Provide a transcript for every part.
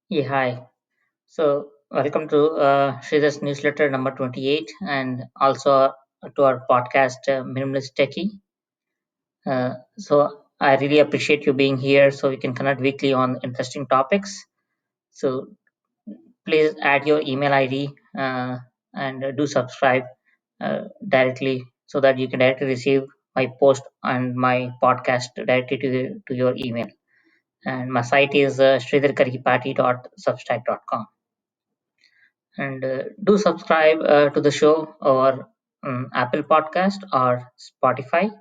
Yeah, hi. Welcome to Sridhar's newsletter number 28 and also to our podcast, Minimalist Techie. I really appreciate you being here so we can connect weekly on interesting topics. So, please add your email ID and do subscribe directly so that you can directly receive my post and my podcast directly to your email. And my site is sridharkaripati.substack.com. And do subscribe to the show or Apple Podcast or Spotify,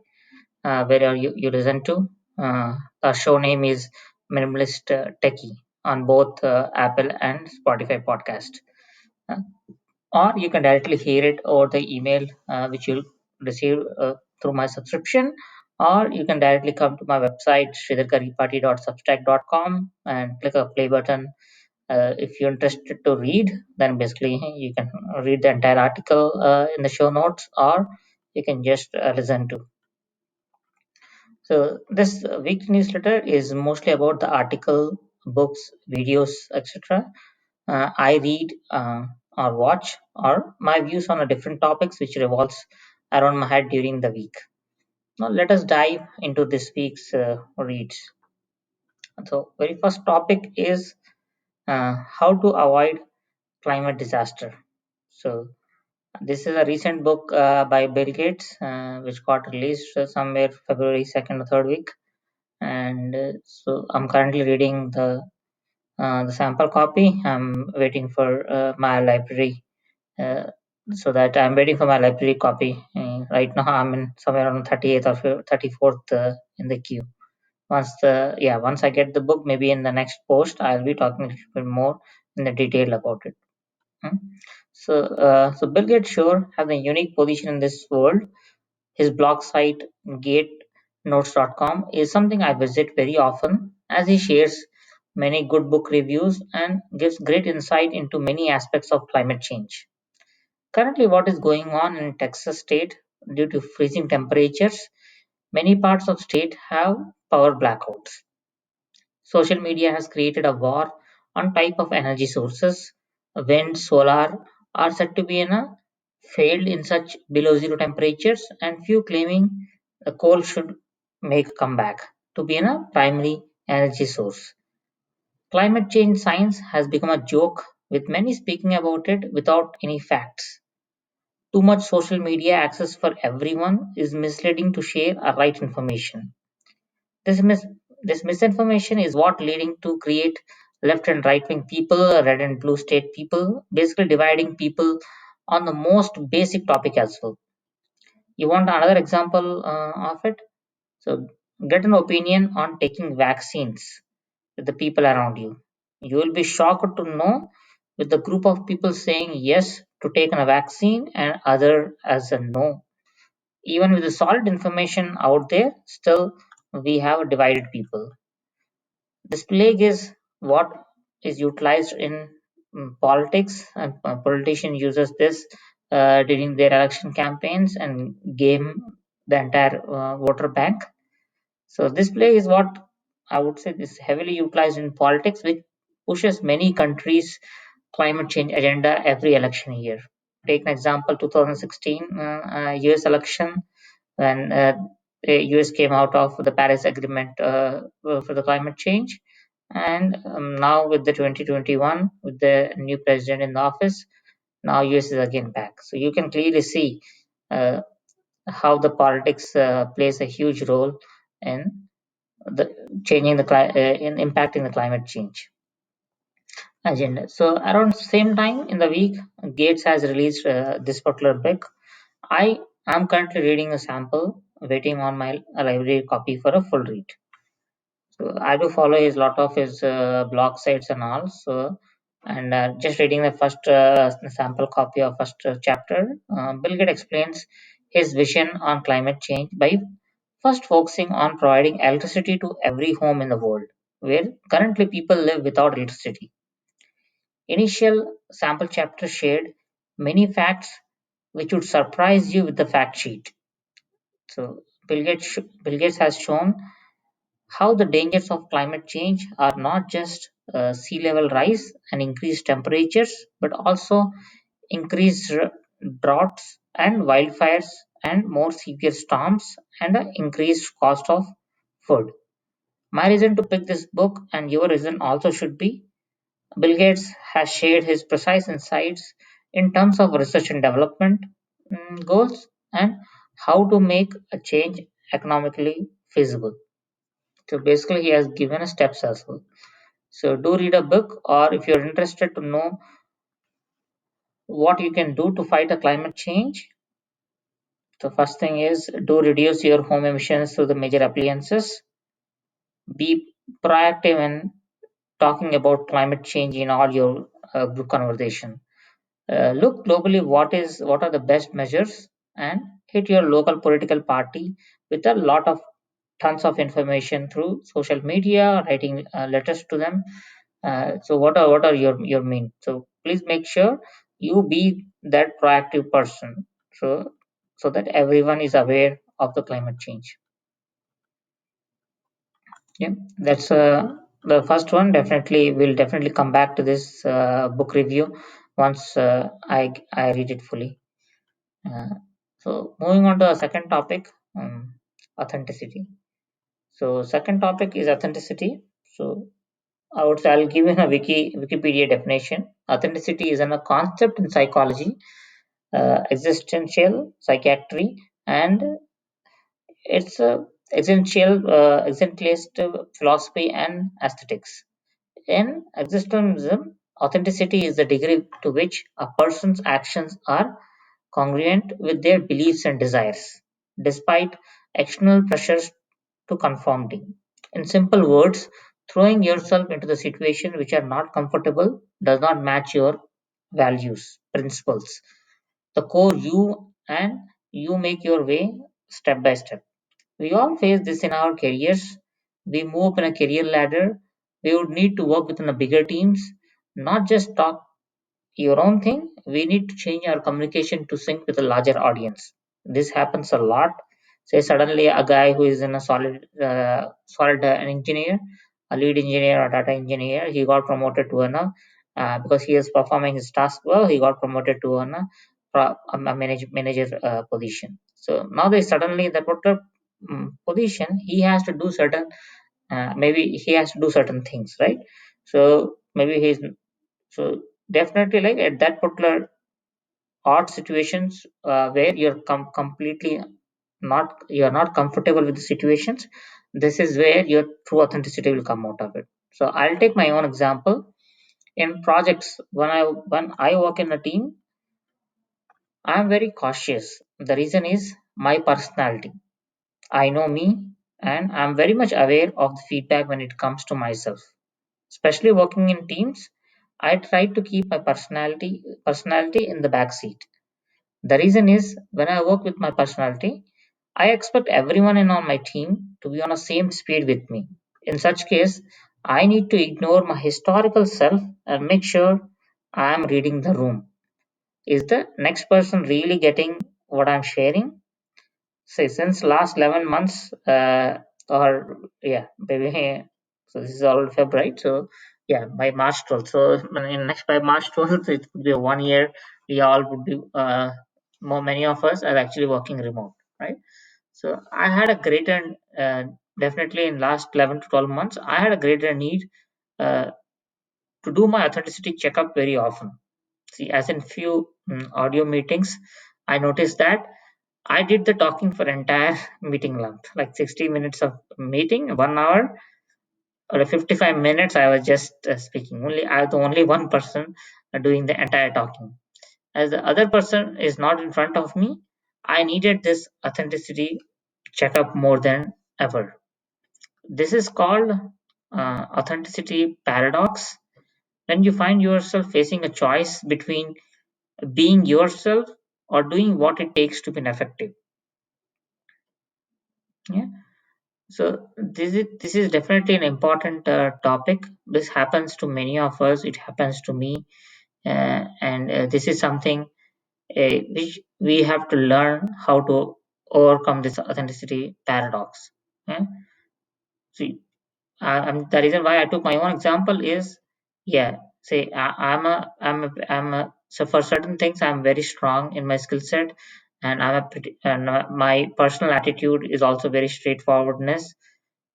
wherever you listen to. The show name is Minimalist Techie on both Apple and Spotify podcast. Uh, or you can directly hear it over the email which you'll receive through my subscription, or you can directly come to my website sridharkaripati.substack.com and click a play button. If you're interested to read, then basically you can read the entire article in the show notes, or you can just listen to. So this weekly newsletter is mostly about the article, books, videos, etc. I read or watch, or my views on a different topics which revolves around my head during the week. Now let us dive into this week's reads. So very first topic is how to avoid climate disaster. So this is a recent book by Bill Gates, which got released somewhere February 2nd or third week, and so I'm currently reading the sample copy. I'm waiting for my library, uh, so that I'm waiting for my library copy. Right now, I'm in somewhere around 38th or 34th in the queue. Once I get the book, maybe in the next post, I'll be talking a little bit more in the detail about it. Hmm. So Bill Gates sure has a unique position in this world. His blog site, gatenotes.com, is something I visit very often as he shares many good book reviews and gives great insight into many aspects of climate change. Currently, what is going on in Texas state due to freezing temperatures, many parts of state have power blackouts. Social media has created a war on type of energy sources. Wind, solar are said to be in a failed in such below zero temperatures, and few claiming the coal should make a comeback to be in a primary energy source. Climate change science has become a joke, with many speaking about it without any facts. Too much social media access for everyone is misleading to share a right information. This mis- this misinformation is what leading to create left and right wing people, red and blue state people, basically dividing people on the most basic topic as well. You want another example of it? So get an opinion on taking vaccines with the people around you. You will be shocked to know with the group of people saying yes to take a vaccine and other as a no. Even with the solid information out there, still we have divided people. This plague is what is utilized in politics, and politician uses this during their election campaigns and game the entire voter bank. So this plague is what I would say is heavily utilized in politics, which pushes many countries' climate change agenda every election year. Take an example: 2016 U.S. election, when the US came out of the Paris Agreement for the climate change. And now with the 2021, with the new president in the office, now US is again back. So you can clearly see uh, how the politics plays a huge role in the changing in impacting the climate change agenda. So around same time in the week, Gates has released this particular book. I am currently reading a sample, waiting on my library copy for a full read. So I do follow his lot of his blog sites and all. So and just reading the first sample copy of first chapter, Bill Gates explains his vision on climate change by first focusing on providing electricity to every home in the world, where currently people live without electricity. Initial sample chapter shared many facts which would surprise you with the fact sheet. So Bill Gates has shown how the dangers of climate change are not just sea level rise and increased temperatures, but also increased droughts and wildfires and more severe storms and an increased cost of food. My reason to pick this book and your reason also should be Bill Gates has shared his precise insights in terms of research and development goals and how to make a change economically feasible. So basically, he has given us steps as well. So do read a book, or if you're interested to know what you can do to fight a climate change, the first thing is do reduce your home emissions through the major appliances. Be proactive in talking about climate change in all your group conversation. Look globally what are the best measures and hit your local political party with a lot of tons of information through social media, writing letters to them. So what are your mean? So please make sure you be that proactive person. So that everyone is aware of the climate change. Yeah, that's the first one. Definitely, we'll definitely come back to this book review once I read it fully. Uh, so moving on to the second topic, authenticity. So second topic is authenticity. So I'll give you a Wikipedia definition. Authenticity is a concept in psychology, existential psychiatry, and it's a essential existentialist philosophy and aesthetics. In existentialism, authenticity is the degree to which a person's actions are congruent with their beliefs and desires, despite external pressures to conformity. In simple words, throwing yourself into the situation which are not comfortable does not match your values, principles, the core you, and you make your way step by step. We all face this in our careers. We move up in a career ladder. We would need to work within the bigger teams, not just talk your own thing. We need to change our communication to sync with a larger audience. This happens a lot. Say suddenly a guy who is in a solid an engineer, a lead engineer or data engineer, he got promoted to because he is performing his task well. He got promoted to manager position. So now they suddenly the particular position he has to do certain maybe he has to do certain things, right? So maybe he's so definitely like at that particular odd situations where you're completely not you're not comfortable with the situations, this is where your true authenticity will come out of it. So I'll take my own example. In projects, when I work in a team, I'm very cautious. The reason is my personality. I know me, and I'm very much aware of the feedback when it comes to myself. Especially working in teams, I try to keep my personality in the back seat. The reason is when I work with my personality, I expect everyone in on my team to be on the same speed with me. In such case, I need to ignore my historical self and make sure I am reading the room. Is the next person really getting what I'm sharing? Say since last 11 months, or yeah, maybe so this is all February. So yeah, by March 12th. So in next by March 12th, it would be a 1 year. We all would be more many of us are actually working remote, right? So I had a greater definitely in last 11 to 12 months, I had a greater need uh, to do my authenticity checkup very often. See, as in few audio meetings, I noticed that I did the talking for entire meeting length, like 60 minutes of meeting, 1 hour, or 55 minutes. I was just speaking. Only I was the only one person doing the entire talking. As the other person is not in front of me, I needed this authenticity checkup more than ever. This is called authenticity paradox. When you find yourself facing a choice between being yourself or doing what it takes to be effective. Yeah. So this is definitely an important topic. This happens to many of us. It happens to me, and this is something which we have to learn how to overcome this authenticity paradox. Yeah? See, the reason why I took my own example is, yeah, say I'm a, so for certain things I'm very strong in my skill set, and my personal attitude is also very straightforwardness.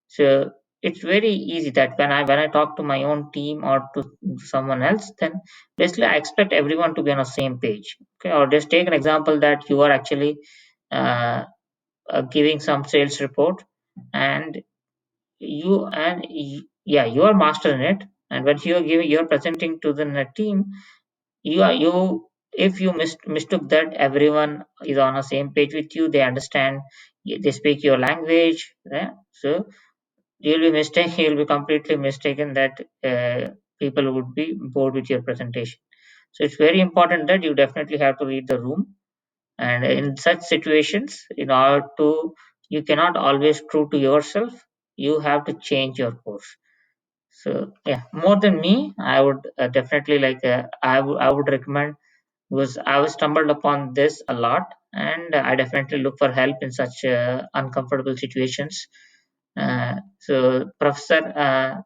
So it's very easy that when I talk to my own team or to someone else, then basically I expect everyone to be on the same page. Okay, or just take an example that you are actually uh, giving some sales report, and yeah, you are master in it, and when you're presenting to the team, you if you mistook that everyone is on the same page with you, they understand, they speak your language, yeah? So you'll be completely mistaken that people would be bored with your presentation. So it's very important that you definitely have to read the room, and in such situations, in order to, you cannot always true to yourself, you have to change your course. So yeah, more than me, I would definitely like I would recommend, because I was stumbled upon this a lot, and I definitely look for help in such uncomfortable situations. So Professor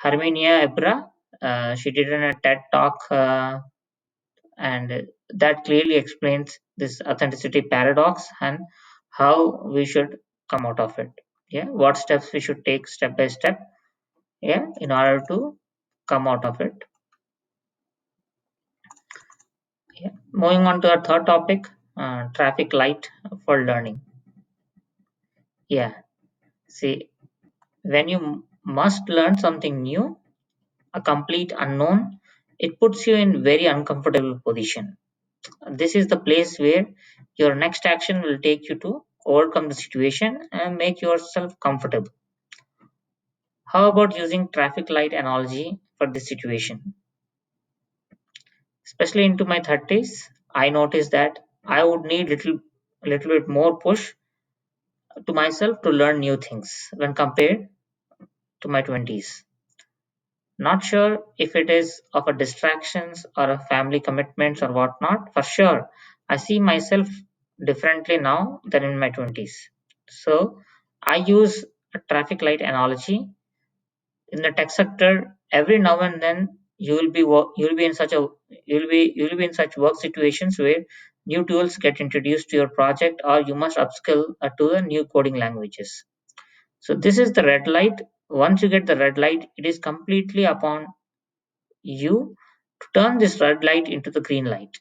Herminia Ebra, she did a TED talk, and that clearly explains this authenticity paradox and how we should come out of it. Yeah, what steps we should take step by step, yeah, in order to come out of it. Yeah. Moving on to our third topic, traffic light for learning. Yeah, see, when you must learn something new, a complete unknown, it puts you in very uncomfortable position. This is the place where your next action will take you to overcome the situation and make yourself comfortable. How about using traffic light analogy for this situation? Especially into my 30s, I noticed that I would need little bit more push to myself to learn new things when compared to my 20s. Not sure if it is of a distractions or a family commitments or whatnot. For sure, I see myself differently now than in my 20s. So I use a traffic light analogy. In the tech sector, every now and then you'll be in such work situations where new tools get introduced to your project, or you must upskill to the new coding languages. So this is the red light. Once you get the red light, it is completely upon you to turn this red light into the green light.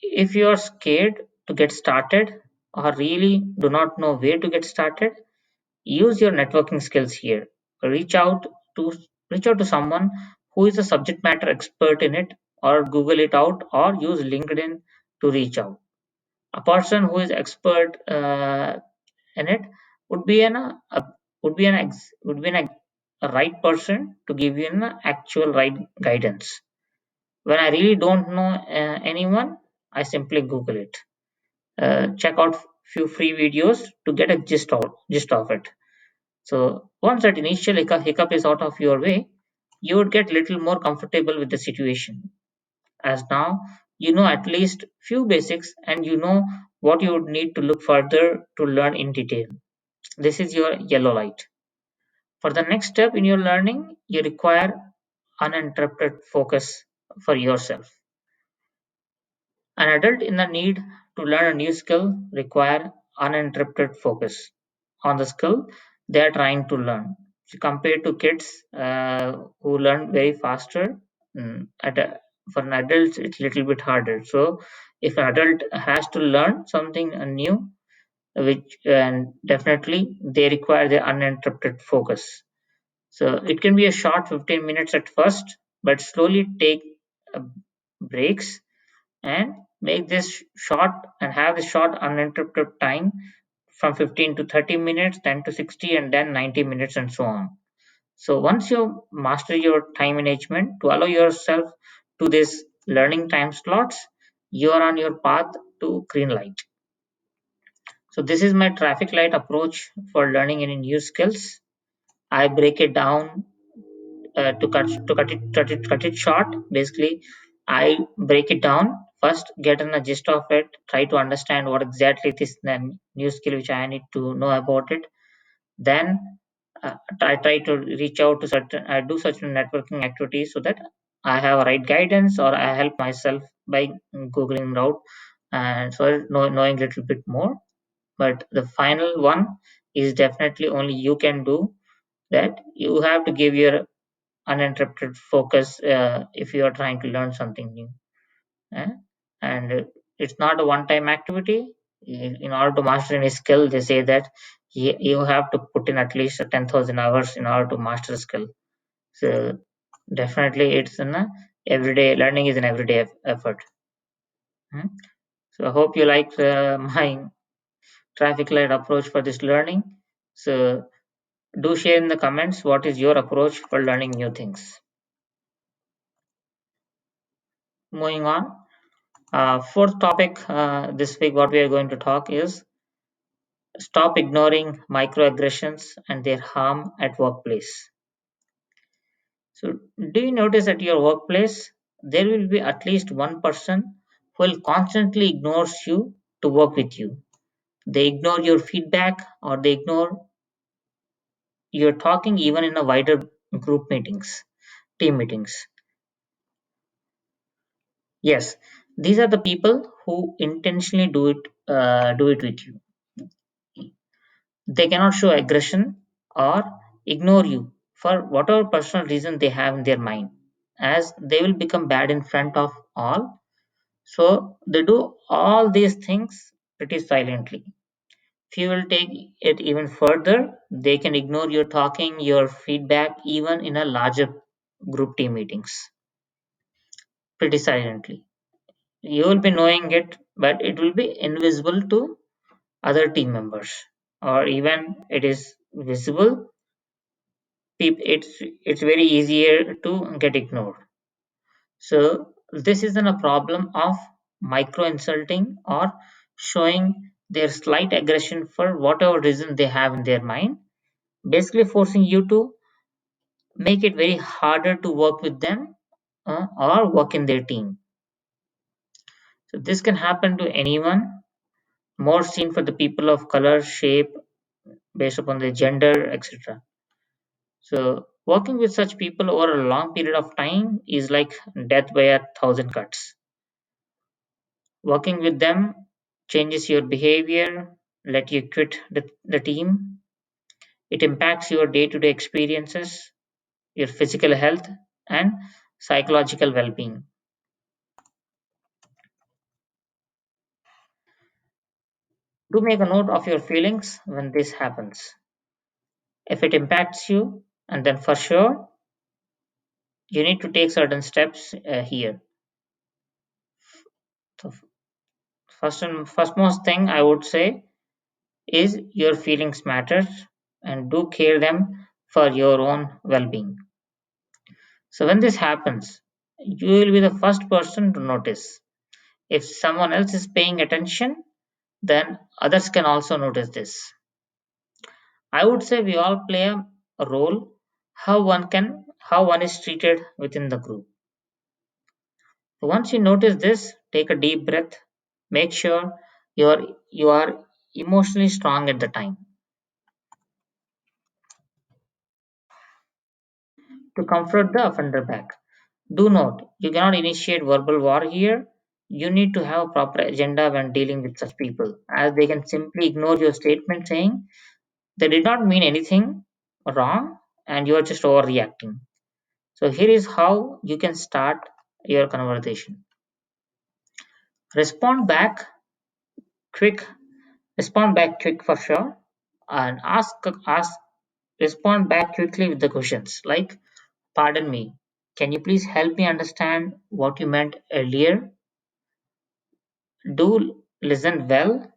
If you are scared to get started or really do not know where to get started, use your networking skills here. Reach out to reach out to someone who is a subject matter expert in it, or Google it out, or use LinkedIn to reach out. A person who is expert in it would be a right person to give you an actual right guidance. When I really don't know anyone, I simply Google it. Check out few free videos to get a gist of it. So once that initial hiccup is out of your way, you would get little more comfortable with the situation. As now you know at least few basics, and you know what you would need to look further to learn in detail. This is your yellow light. For the next step in your learning, you require uninterrupted focus for yourself. An adult in the need to learn a new skill require uninterrupted focus on the skill they are trying to learn. So compared to kids who learn very faster, for an adult it's a little bit harder. So if an adult has to learn something new, which and definitely they require the uninterrupted focus. So it can be a short 15 minutes at first, but slowly take uh, breaks and make this short, and have the short uninterrupted time from 15 to 30 minutes, then to 60, and then 90 minutes, and so on. So once you master your time management to allow yourself to this learning time slots, you are on your path to green light. So this is my traffic light approach for learning any new skills. I break it down cut it short. Basically, I break it down first, get in a gist of it, try to understand what exactly this new skill which I need to know about it. Then I try to reach out to certain, I do certain networking activities so that I have a right guidance, or I help myself by googling out and so knowing a little bit more. But the final one is definitely only you can do that. You have to give your uninterrupted focus if you are trying to learn something new. eh? And it's not a one time activity. In order to master any skill, they say that you have to put in at least 10,000 hours in order to master a skill. So definitely it's an everyday learning is an everyday effort. Hmm? So I hope you like my traffic light approach for this learning. So do share in the comments what is your approach for learning new things. Moving on, fourth topic this week, what we are going to talk is stop ignoring microaggressions and their harm at workplace. So, do you notice at your workplace there will be at least one person who will constantly ignores you to work with you. They ignore your feedback, or they ignore your talking even in a wider group meetings, team meetings. Yes, these are the people who intentionally do it with you. They cannot show aggression or ignore you for whatever personal reason they have in their mind, as they will become bad in front of all. So they do all these things pretty silently. If you will take it even further, they can ignore your talking, your feedback, even in a larger group team meetings pretty silently. You will be knowing it, but it will be invisible to other team members, or even it is visible. It's very easier to get ignored. So this isn't a problem of micro insulting or showing their slight aggression for whatever reason they have in their mind, basically forcing you to make it very harder to work with them or work in their team. So this can happen to anyone, more seen for the people of color, shape, based upon their gender, etc. So working with such people over a long period of time is like death by a thousand cuts. Working with them changes your behavior, let you quit the team. It impacts your day to day experiences, your physical health, and psychological well being. Do make a note of your feelings when this happens. If it impacts you, and then for sure, you need to take certain steps here. So, first most thing I would say is your feelings matter, and do care them for your own well being. So when this happens, you will be the first person to notice. If someone else is paying attention, then others can also notice this. I would say we all play a role how one is treated within the group. So once you notice this, take a deep breath. Make sure you are emotionally strong at the time. To comfort the offender back. Do note, you cannot initiate verbal war here. You need to have a proper agenda when dealing with such people, as they can simply ignore your statement saying they did not mean anything wrong and you are just overreacting. So, here is how you can start your conversation. Respond back quick, respond back quick for sure, and ask respond back quickly with the questions like, pardon me, can you please help me understand what you meant earlier? Do listen well,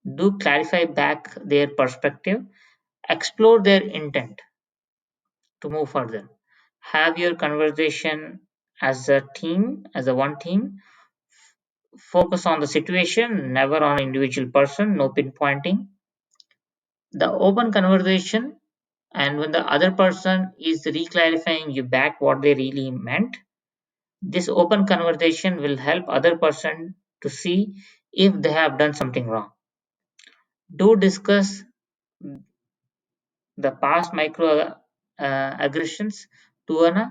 do clarify back their perspective, explore their intent to move further. Have your conversation as a team, as a one team. Focus on the situation, never on individual person, no pinpointing. The open conversation, and when the other person is reclarifying you back what they really meant, this open conversation will help other person to see if they have done something wrong. Do discuss the past micro aggressions to a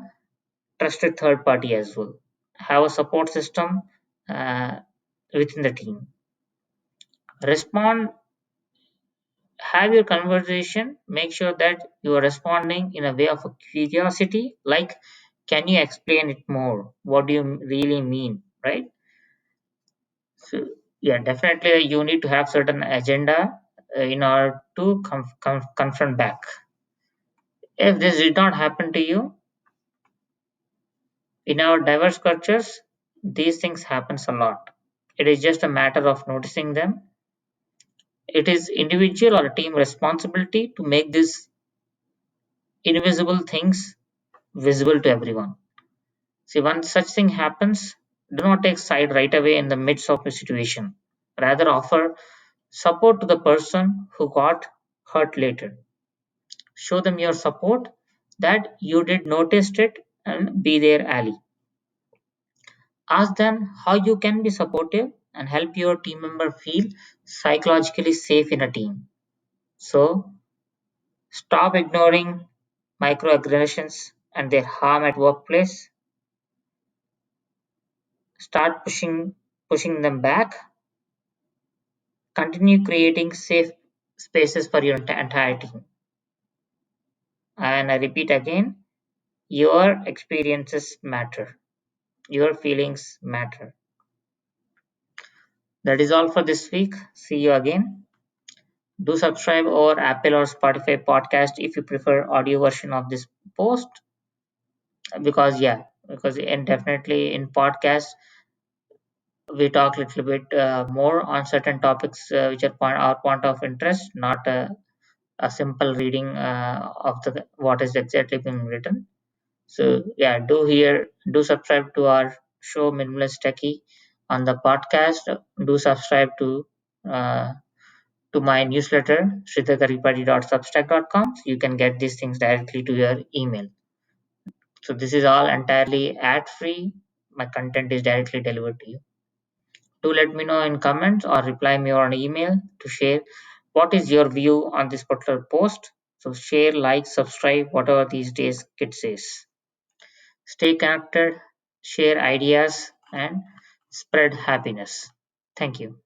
trusted third party as well. Have a support system uh, within the team. Respond, have your conversation, make sure that you are responding in a way of a curiosity, like, can you explain it more? What do you really mean, right? So, yeah, definitely you need to have certain agenda in order to confront back. If this did not happen to you, in our diverse cultures, these things happens a lot. It is just a matter of noticing them. It is individual or team responsibility to make these invisible things visible to everyone. See, once such thing happens, do not take side right away in the midst of a situation. Rather, offer support to the person who got hurt later. Show them your support, that you did notice it, and be their ally. Ask them how you can be supportive and help your team member feel psychologically safe in a team. So, stop ignoring microaggressions and their harm at workplace. Start pushing them back. Continue creating safe spaces for your entire team. And I repeat again, your experiences matter. Your feelings matter. That is all for this week. See you again. Do subscribe or Apple or Spotify podcast if you prefer audio version of this post, because yeah, because and definitely in podcast we talk a little bit more on certain topics which are our point of interest, not a simple reading of the what is exactly being written. So yeah, do subscribe to our show Minimalist Techie on the podcast. Do subscribe uh, to my newsletter sridharkaripati.substack.com. So you can get these things directly to your email. So this is all entirely ad free. My content is directly delivered to you. Do let me know in comments or reply me on email to share what is your view on this particular post. So share, like, subscribe, whatever these days kid says. Stay connected, share ideas, and spread happiness. Thank you.